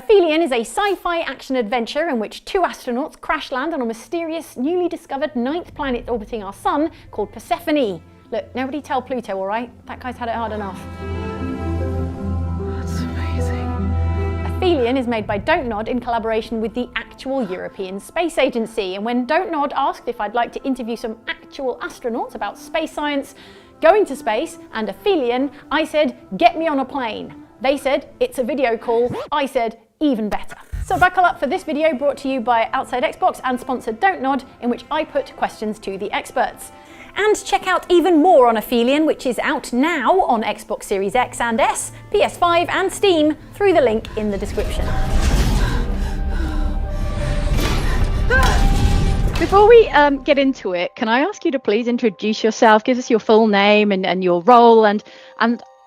Aphelion is a sci-fi action-adventure in which two astronauts crash land on a mysterious, newly discovered ninth planet orbiting our sun called Persephone. Look, nobody tell Pluto, all right? That guy's had it hard enough. That's amazing. Aphelion is made by Don't Nod in collaboration with the actual European Space Agency. And when Don't Nod asked if I'd like to interview some actual astronauts about space science, going to space, and Aphelion, I said, get me on a plane. They said, it's a video call. I said, even better. So buckle up for this video brought to you by Outside Xbox and sponsored Don't Nod, in which I put questions to the experts. And check out even more on Aphelion, which is out now on Xbox Series X and S, PS5 and Steam, through the link in the description. Before we get into it, can I ask you to please introduce yourself, give us your full name and your role and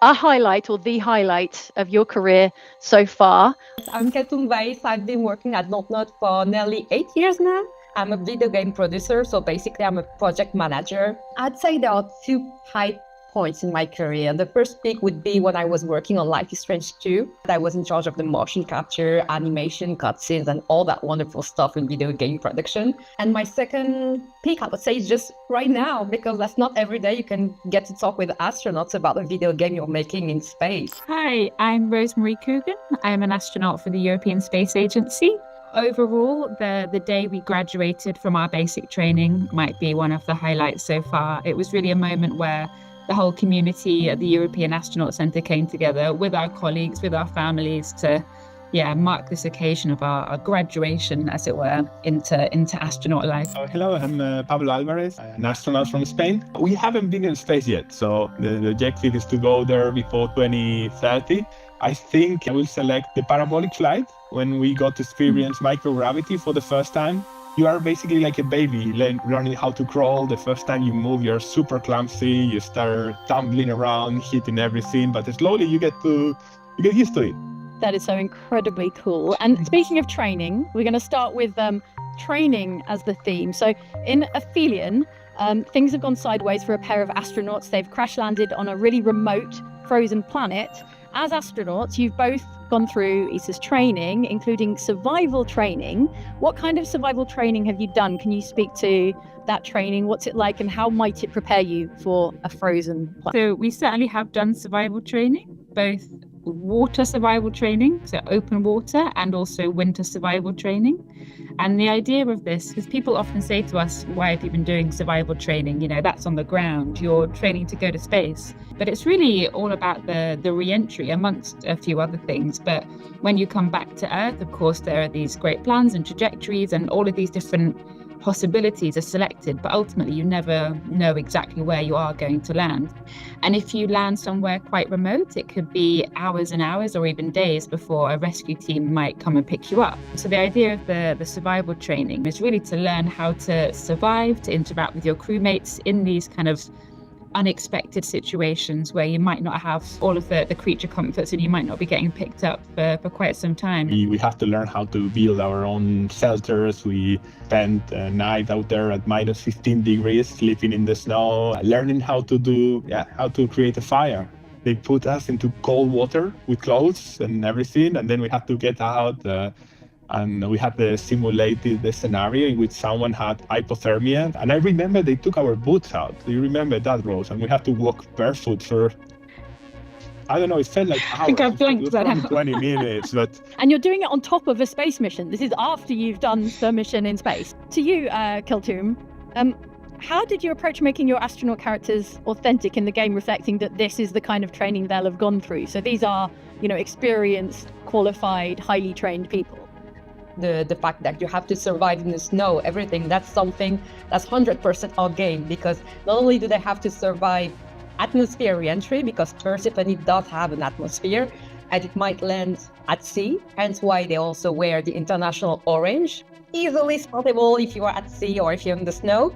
a highlight or the highlight of your career so far? I'm Ketum Weiss. I've been working at Don't Nod for nearly 8 years now. I'm a video game producer, so basically I'm a project manager. I'd say there are two high points in my career. The first peak would be when I was working on Life is Strange 2. I was in charge of the motion capture, animation, cutscenes, and all that wonderful stuff in video game production. And my second peak, I would say, is just right now, because that's not every day you can get to talk with astronauts about a video game you're making in space. Hi, I'm Rosemary Coogan. I'm an astronaut for the European Space Agency. Overall, the day we graduated from our basic training might be one of the highlights so far. It was really a moment where the whole community at the European Astronaut Centre came together with our colleagues, with our families to mark this occasion of our graduation, as it were, into astronaut life. Hello, I'm Pablo Alvarez, an astronaut from Spain. We haven't been in space yet, so the objective is to go there before 2030. I think I will select the parabolic flight when we got to experience microgravity for the first time. You are basically like a baby learning how to crawl. The first time you move, you're super clumsy. You start tumbling around, hitting everything, but slowly you get used to it. That is so incredibly cool. And speaking of training, we're going to start with training as the theme. So in Aphelion, things have gone sideways for a pair of astronauts. They've crash landed on a really remote, frozen planet. As astronauts, you've both gone through ESA's training, including survival training. What kind of survival training have you done? Can you speak to that training? What's it like and how might it prepare you for a frozen planet? So we certainly have done survival training, both water survival training, so open water, and also winter survival training. And the idea of this, because people often say to us, why have you been doing survival training? You know, that's on the ground, you're training to go to space. But it's really all about the re-entry, amongst a few other things. But when you come back to Earth, of course, there are these great plans and trajectories, and all of these different possibilities are selected, but ultimately you never know exactly where you are going to land. And if you land somewhere quite remote, it could be hours and hours or even days before a rescue team might come and pick you up. So the idea of the survival training is really to learn how to survive, to interact with your crewmates in these kind of unexpected situations where you might not have all of the creature comforts and you might not be getting picked up for quite some time. We have to learn how to build our own shelters. We spent a night out there at minus 15 degrees, sleeping in the snow, learning how to create a fire. They put us into cold water with clothes and everything, and then we had to get out and we had to simulate the scenario in which someone had hypothermia. And I remember they took our boots out. Do you remember that, Rose? And we had to walk barefoot for, I don't know, it felt like hours. I think I've blanked that out. 20 minutes, but... And you're doing it on top of a space mission. This is after you've done the mission in space. To you, Keltum, how did you approach making your astronaut characters authentic in the game, reflecting that this is the kind of training they'll have gone through? So these are, experienced, qualified, highly trained people. The fact that you have to survive in the snow, everything, that's something that's 100% our game, because not only do they have to survive atmosphere re-entry, because Persephone does have an atmosphere and it might land at sea, hence why they also wear the international orange, easily spottable if you are at sea or if you're in the snow.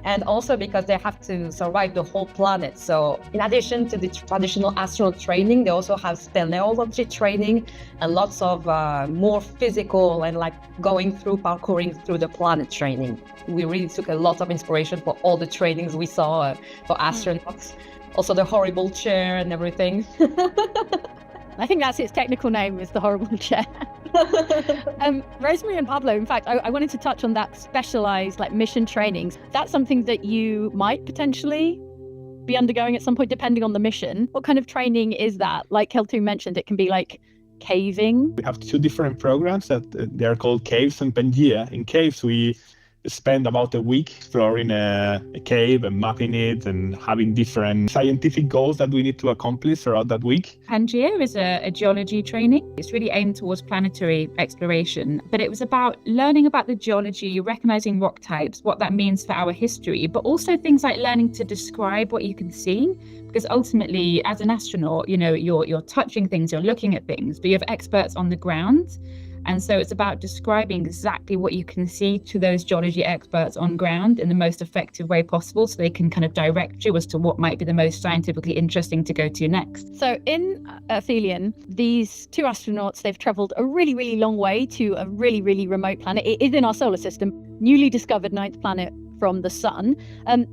And also because they have to survive the whole planet. So in addition to the traditional astronaut training, they also have speleology training and lots of more physical and parkouring through the planet training. We really took a lot of inspiration for all the trainings we saw for astronauts. Also the horrible chair and everything. I think that's its technical name, is the horrible chair. Rosemary and Pablo, in fact, I wanted to touch on that specialized like mission trainings. That's something that you might potentially be undergoing at some point, depending on the mission. What kind of training is that? Like Keltu mentioned, it can be like caving. We have two different programs that they are called Caves and Pangea. In Caves, we spend about a week exploring a cave and mapping it and having different scientific goals that we need to accomplish throughout that week. Pangea is a geology training. It's really aimed towards planetary exploration, but it was about learning about the geology, recognizing rock types, what that means for our history, but also things like learning to describe what you can see. Because ultimately, as an astronaut, you're touching things, you're looking at things, but you have experts on the ground. And so it's about describing exactly what you can see to those geology experts on ground in the most effective way possible, so they can kind of direct you as to what might be the most scientifically interesting to go to next. So in Aphelion, these two astronauts, they've traveled a really, really long way to a really, really remote planet. It is in our solar system, newly discovered ninth planet from the sun.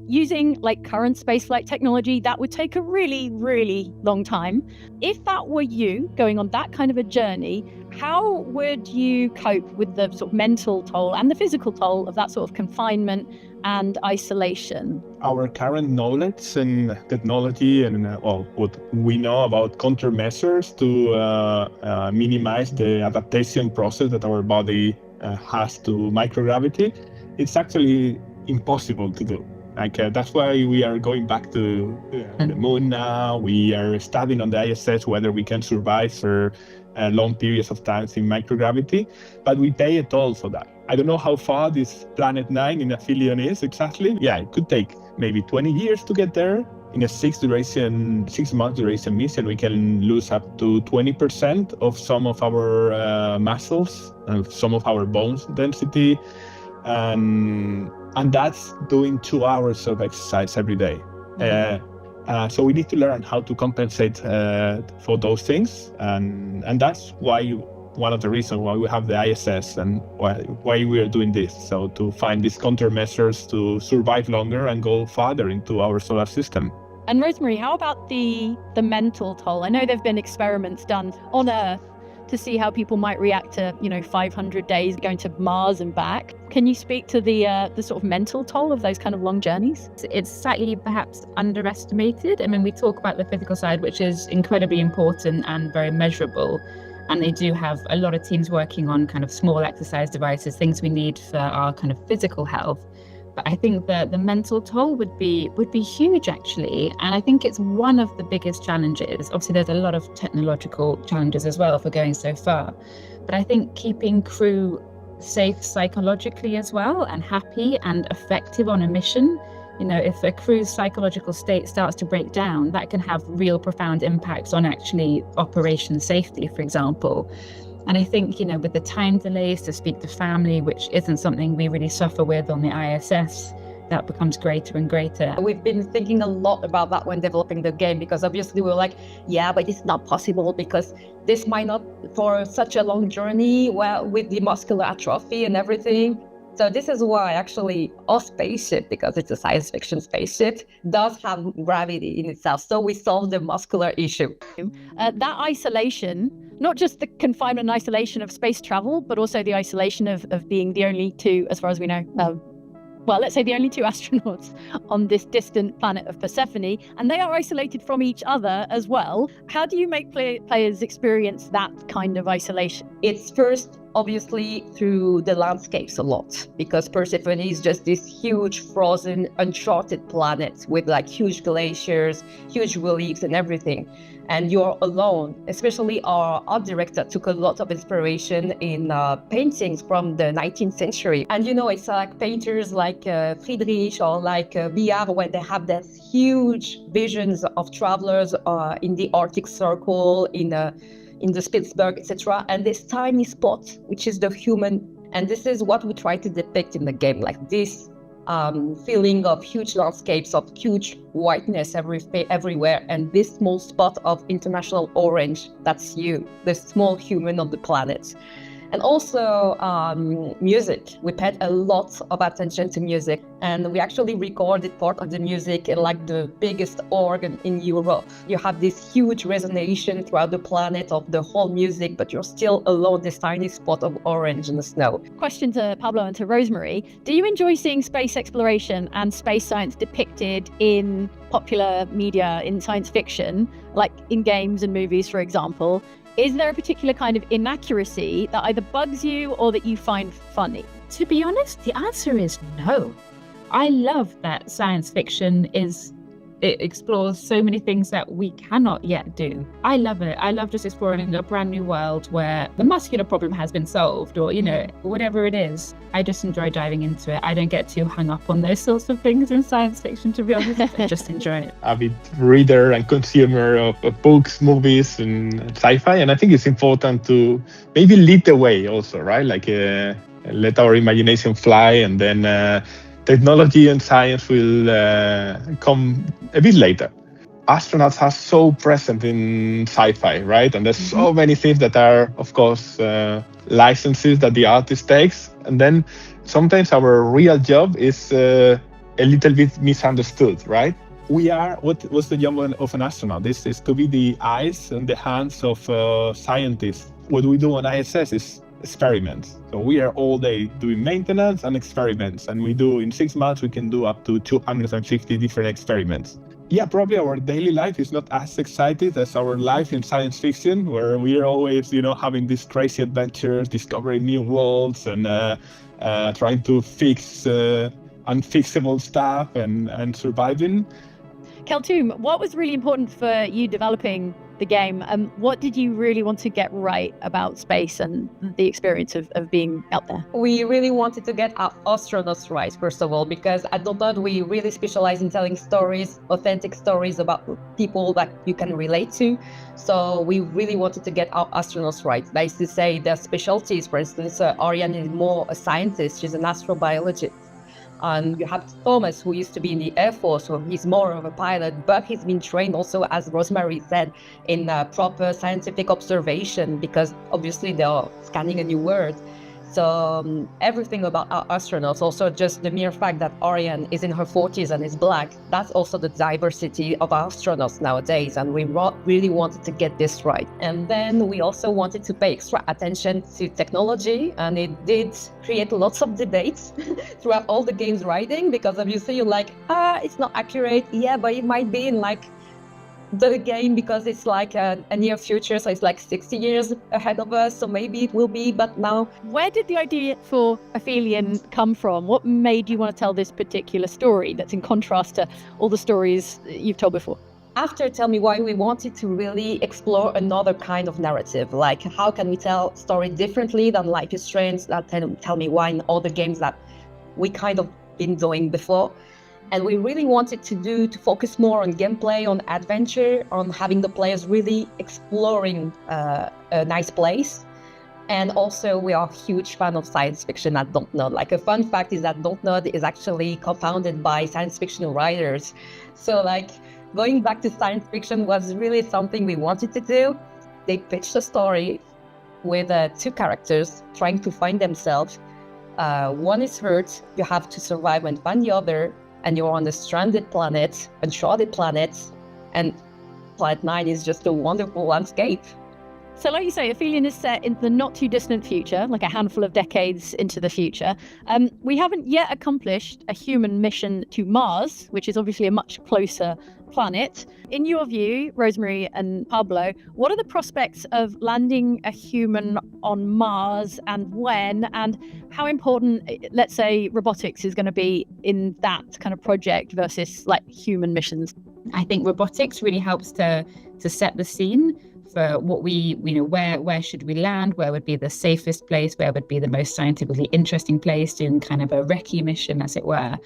Using like current spaceflight technology, that would take a really, really long time. If that were you going on that kind of a journey, how would you cope with the sort of mental toll and the physical toll of that sort of confinement and isolation? Our current knowledge and technology and what we know about countermeasures to minimize the adaptation process that our body has to microgravity, it's actually impossible to do. That's why we are going back to the moon now. We are studying on the ISS whether we can survive for long periods of time in microgravity, but we pay a toll for that. I don't know how far this Planet 9 in Aphelion is exactly. Yeah, it could take maybe 20 years to get there. In a 6-month duration mission, we can lose up to 20% of some of our muscles and some of our bones density. And that's doing 2 hours of exercise every day. So we need to learn how to compensate for those things. And that's one of the reasons why we have the ISS and why we are doing this. So to find these countermeasures to survive longer and go farther into our solar system. And Rosemary, how about the mental toll? I know there have been experiments done on Earth to see how people might react to, 500 days going to Mars and back. Can you speak to the sort of mental toll of those kind of long journeys? It's slightly perhaps underestimated. I mean, we talk about the physical side, which is incredibly important and very measurable. And they do have a lot of teams working on kind of small exercise devices, things we need for our kind of physical health. But I think that the mental toll would be huge, actually. And I think it's one of the biggest challenges. Obviously, there's a lot of technological challenges as well for going so far. But I think keeping crew safe psychologically as well and happy and effective on a mission, if a crew's psychological state starts to break down, that can have real profound impacts on actually operation safety, for example. And I think, with the time delays to speak to family, which isn't something we really suffer with on the ISS, that becomes greater and greater. We've been thinking a lot about that when developing the game, because obviously we were like, yeah, but it's not possible because this might not, for such a long journey, well, with the muscular atrophy and everything. So this is why actually our spaceship, because it's a science fiction spaceship, does have gravity in itself. So we solved the muscular issue. That isolation, not just the confinement and isolation of space travel, but also the isolation of being the only two, as far as we know, let's say the only two astronauts on this distant planet of Persephone, and they are isolated from each other as well. How do you make players experience that kind of isolation? It's first, obviously, through the landscapes a lot, because Persephone is just this huge, frozen, uncharted planet with like huge glaciers, huge reliefs and everything. And you're alone. Especially our art director took a lot of inspiration in paintings from the 19th century. And it's like painters like Friedrich or like Billard, when they have these huge visions of travelers in the Arctic Circle, in the Spitzberg, etc. And this tiny spot, which is the human. And this is what we try to depict in the game, like this feeling of huge landscapes, of huge whiteness everywhere, and this small spot of international orange, that's you, the small human on the planet. And also music. We paid a lot of attention to music, and we actually recorded part of the music in like the biggest organ in Europe. You have this huge resonance throughout the planet of the whole music, but you're still alone, this tiny spot of orange in the snow. Question to Pablo and to Rosemary. Do you enjoy seeing space exploration and space science depicted in popular media, in science fiction, like in games and movies, for example? Is there a particular kind of inaccuracy that either bugs you or that you find funny? To be honest, the answer is no. I love that science fiction it explores so many things that we cannot yet do. I love it. I love just exploring a brand new world where the muscular problem has been solved, or, whatever it is. I just enjoy diving into it. I don't get too hung up on those sorts of things in science fiction, to be honest. I just enjoy it. Avid reader and consumer of books, movies, and sci-fi. And I think it's important to maybe lead the way also, right? Like let our imagination fly, and then technology and science will come a bit later. Astronauts are so present in sci-fi, right? And there's so many things that are, of course, licenses that the artist takes. And then sometimes our real job is a little bit misunderstood, right? What's the job of an astronaut? This is to be the eyes and the hands of scientists. What we do on ISS is experiments. So we are all day doing maintenance and experiments, and in 6 months we can do up to 250 different experiments. Yeah, probably our daily life is not as exciting as our life in science fiction, where we are always, having these crazy adventures, discovering new worlds, and trying to fix unfixable stuff and surviving. Keltoum, what was really important for you developing the game? What did you really want to get right about space and the experience of being out there? We really wanted to get our astronauts right, first of all, because at Dontnod we really specialize in telling stories, authentic stories about people that you can relate to. So we really wanted to get our astronauts right. That is to say, their specialties. For instance, Ariane is more a scientist. She's an astrobiologist. You have Thomas, who used to be in the Air Force, so he's more of a pilot, but he's been trained also, as Rosemary said, in proper scientific observation, because obviously they are scanning a new world. So everything about our astronauts, also just the mere fact that Ariane is in her 40s and is black, that's also the diversity of our astronauts nowadays, and we really wanted to get this right. And then we also wanted to pay extra attention to technology, and it did create lots of debates throughout all the game's writing, because obviously you're like, it's not accurate, yeah, but it might be in like the game, because it's like a near future, so it's like 60 years ahead of us, so maybe it will be, but now. Where did the idea for Aphelion come from? What made you want to tell this particular story that's in contrast to all the stories you've told before? After Tell Me Why, we wanted to really explore another kind of narrative, like how can we tell story differently than Life is Strange, that Tell Me Why, and all the games that we kind of been doing before. And we really wanted to focus more on gameplay, on adventure, on having the players really exploring a nice place. And also, we are a huge fan of science fiction at Dontnod. Like, a fun fact is that Dontnod is actually compounded by science fiction writers. So, like, going back to science fiction was really something we wanted to do. They pitched a story with 2 characters trying to find themselves. One is hurt, you have to survive and find the other. And you're on a stranded planet, uncharted planet, and Planet 9 is just a wonderful landscape. So like you say, Aphelion is set in the not too distant future, like a handful of decades into the future. We haven't yet accomplished a human mission to Mars, which is obviously a much closer planet. In your view, Rosemary and Pablo, what are the prospects of landing a human on Mars, and when, and how important, let's say, robotics is going to be in that kind of project versus like human missions? I think robotics really helps to set the scene for what where should we land, where would be the safest place, where would be the most scientifically interesting place, doing kind of a recce mission, as it were.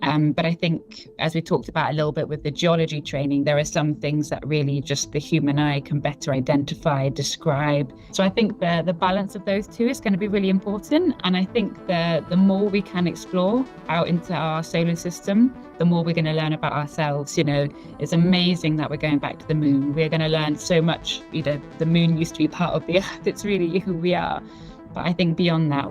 But I think, as we talked about a little bit with the geology training, there are some things that really just the human eye can better identify, describe. So I think the balance of those two is going to be really important. And I think the more we can explore out into our solar system, the more we're going to learn about ourselves. It's amazing that we're going back to the moon. We're going to learn so much. The moon used to be part of the Earth. It's really who we are. But I think beyond that,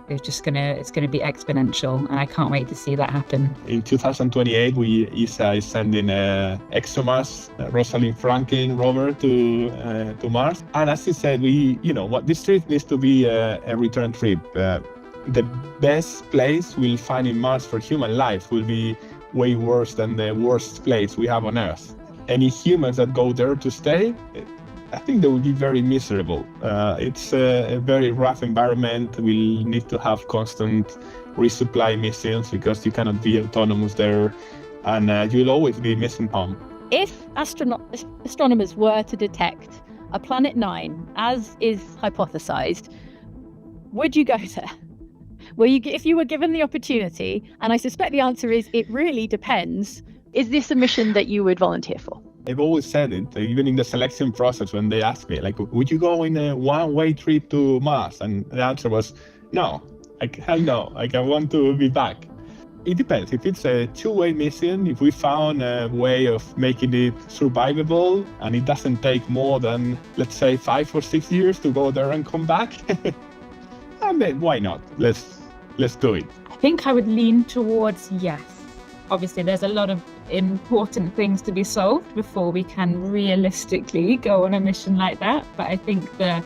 it's gonna be exponential, and I can't wait to see that happen. In 2028, ESA is sending ExoMars Rosalind Franklin rover to Mars. And as you said, this trip needs to be a return trip. The best place we'll find in Mars for human life will be way worse than the worst place we have on Earth. Any humans that go there to stay, I think they will be very miserable. It's a very rough environment. We'll need to have constant resupply missions because you cannot be autonomous there, and you'll always be missing home. If astronomers were to detect a Planet 9, as is hypothesized, would you go there? If you were given the opportunity, and I suspect the answer is it really depends, is this a mission that you would volunteer for? I've always said it, even in the selection process when they asked me, like, would you go in a one-way trip to Mars? And the answer was no. Hell no. I want to be back. It depends. If it's a two-way mission, if we found a way of making it survivable and it doesn't take more than, let's say, 5 or 6 years to go there and come back, I mean, why not? Let's do it. I think I would lean towards yes. Obviously, there's a lot of important things to be solved before we can realistically go on a mission like that. But I think the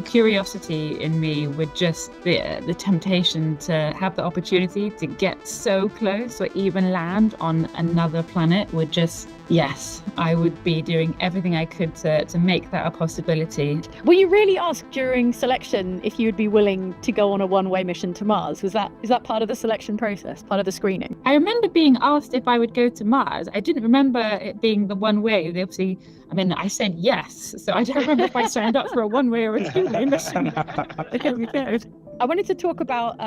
curiosity in me would just the temptation to have the opportunity to get so close or even land on another planet would just, yes, I would be doing everything I could to make that a possibility. Were you really asked during selection if you would be willing to go on a one-way mission to Mars? Is that part of the selection process, part of the screening? I remember being asked if I would go to Mars. I didn't remember it being the one way. They obviously, I said yes. So I don't remember if I signed up for a one-way or a two-way mission. I wanted to talk about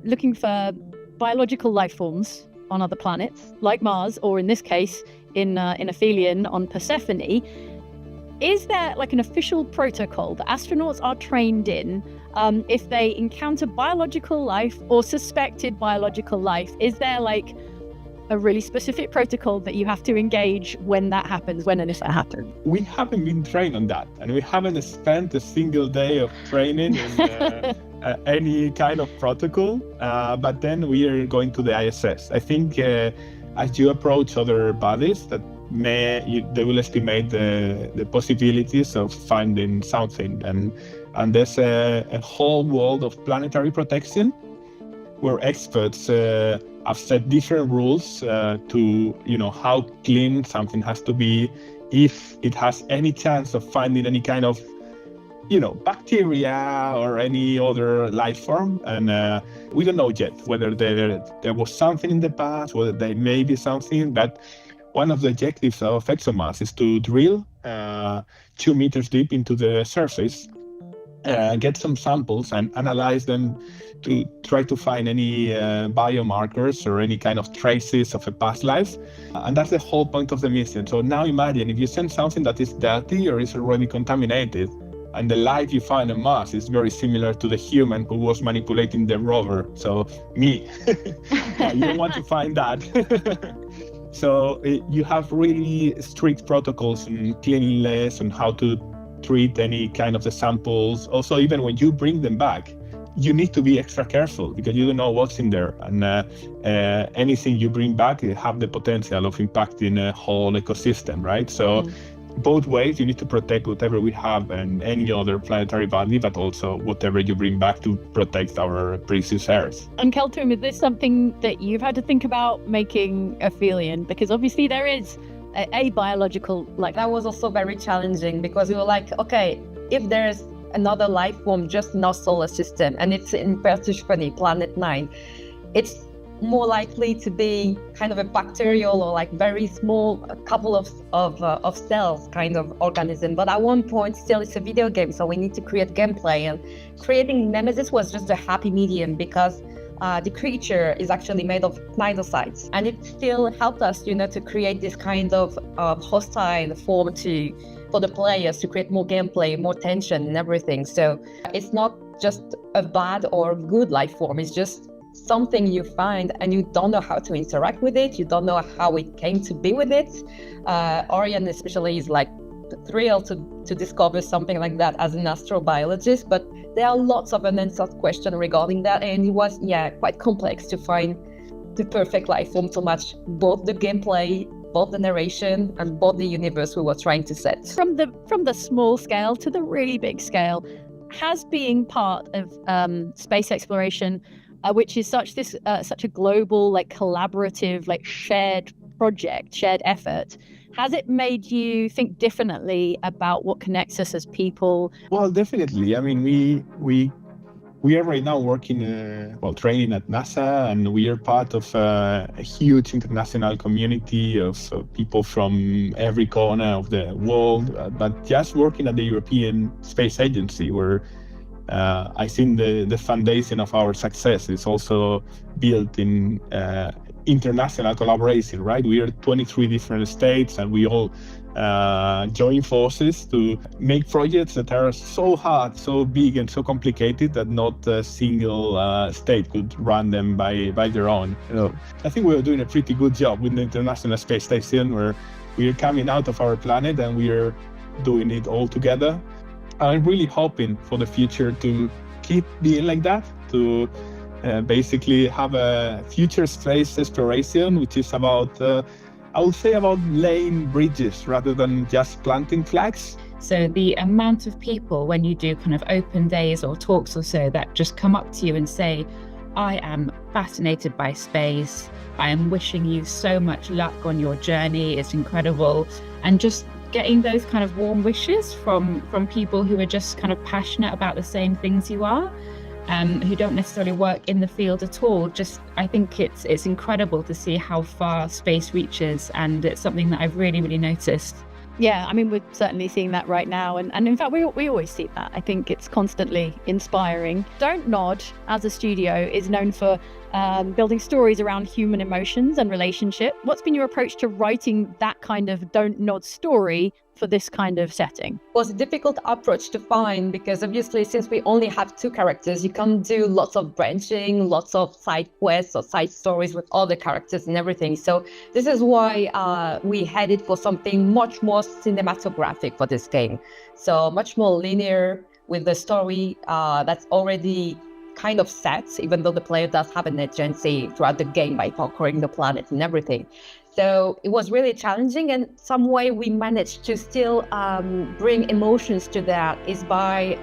looking for biological life forms on other planets, like Mars, or in this case, in Aphelion on Persephone. Is there like an official protocol that astronauts are trained in if they encounter biological life or suspected biological life? Is there like a really specific protocol that you have to engage when that happens, when and if that happens? We haven't been trained on that, and we haven't spent a single day of training in any kind of protocol, but then we are going to the ISS. I think as you approach other bodies, they will estimate the possibilities of finding something, and there's a whole world of planetary protection where experts have set different rules to how clean something has to be, if it has any chance of finding any kind of bacteria or any other life form. And we don't know yet whether there was something in the past, whether there may be something. But one of the objectives of ExoMars is to drill 2 meters deep into the surface, get some samples and analyze them to try to find any biomarkers or any kind of traces of a past life. And that's the whole point of the mission. So now imagine if you send something that is dirty or is already contaminated, and the life you find on Mars is very similar to the human who was manipulating the rover. So me, you don't want to find that. So you have really strict protocols on cleanliness and how to treat any kind of the samples. Also, even when you bring them back, you need to be extra careful because you don't know what's in there. And anything you bring back have the potential of impacting a whole ecosystem, right? So both ways, you need to protect whatever we have and any other planetary body, but also whatever you bring back to protect our precious Earth. And Keltum, is this something that you've had to think about making Aphelion? Because obviously there is a biological life. That was also very challenging because we were like, okay, if there's another life form just in our solar system and it's in Persephone, Planet 9, it's more likely to be kind of a bacterial or like very small, a couple of cells kind of organism. But at one point, still it's a video game, so we need to create gameplay. And creating Nemesis was just a happy medium because the creature is actually made of cnidocytes, and it still helped us, to create this kind of hostile form for the players to create more gameplay, more tension and everything. So it's not just a bad or good life form, it's just something you find and you don't know how to interact with it, you don't know how it came to be with it. Orion especially is like thrilled to discover something like that as an astrobiologist, but there are lots of unanswered questions regarding that, and it was quite complex to find the perfect life form to match both the gameplay, both the narration, and both the universe we were trying to set. From the small scale to the really big scale, has being part of space exploration, which is such a global, like collaborative, like shared project, shared effort, has it made you think differently about what connects us as people? Well, definitely. I mean, we are right now working, training at NASA, and we are part of a huge international community of people from every corner of the world. But just working at the European Space Agency, where I think the foundation of our success is also built in international collaboration, right? We are 23 different states, and we all join forces to make projects that are so hard, so big, and so complicated that not a single state could run them by their own. I think we are doing a pretty good job with the International Space Station, where we are coming out of our planet and we are doing it all together. I'm really hoping for the future to keep being like that, to basically have a future space exploration, which is about I would say about laying bridges rather than just planting flags. So the amount of people, when you do kind of open days or talks or so, that just come up to you and say, I am fascinated by space, I am wishing you so much luck on your journey, it's incredible. And just getting those kind of warm wishes from people who are just kind of passionate about the same things you are, who don't necessarily work in the field at all. Just, I think it's incredible to see how far space reaches, and it's something that I've really, really noticed. Yeah, I mean, we're certainly seeing that right now. And in fact, we always see that. I think it's constantly inspiring. Don't Nod, as a studio, is known for building stories around human emotions and relationship. What's been your approach to writing that kind of Don't Nod story for this kind of setting? It was a difficult approach to find, because obviously, since we only have 2 characters, you can't do lots of branching, lots of side quests or side stories with other characters and everything. So this is why we headed for something much more cinematographic for this game. So much more linear, with the story that's already kind of set, even though the player does have an agency throughout the game by conquering the planet and everything. So it was really challenging, and some way we managed to still bring emotions to that is by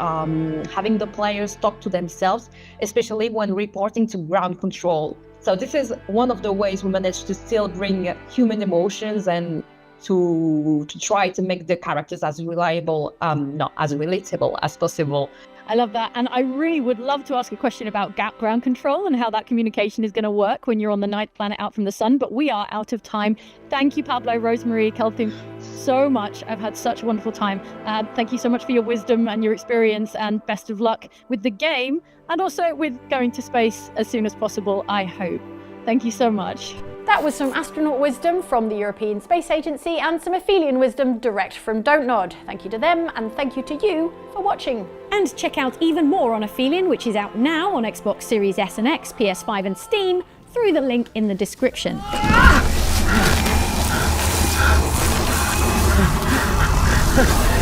having the players talk to themselves, especially when reporting to ground control. So this is one of the ways we managed to still bring human emotions and to try to make the characters as reliable, not as relatable as possible. I love that. And I really would love to ask a question about ground control and how that communication is going to work when you're on the 9th planet out from the sun, but we are out of time. Thank you, Pablo, Rosemary, Kelthum, so much. I've had such a wonderful time. Thank you so much for your wisdom and your experience, and best of luck with the game and also with going to space as soon as possible, I hope. Thank you so much. That was some astronaut wisdom from the European Space Agency and some Aphelion wisdom direct from Don't Nod. Thank you to them, and thank you to you for watching. And check out even more on Aphelion, which is out now on Xbox Series S and X, PS5 and Steam, through the link in the description. Ah!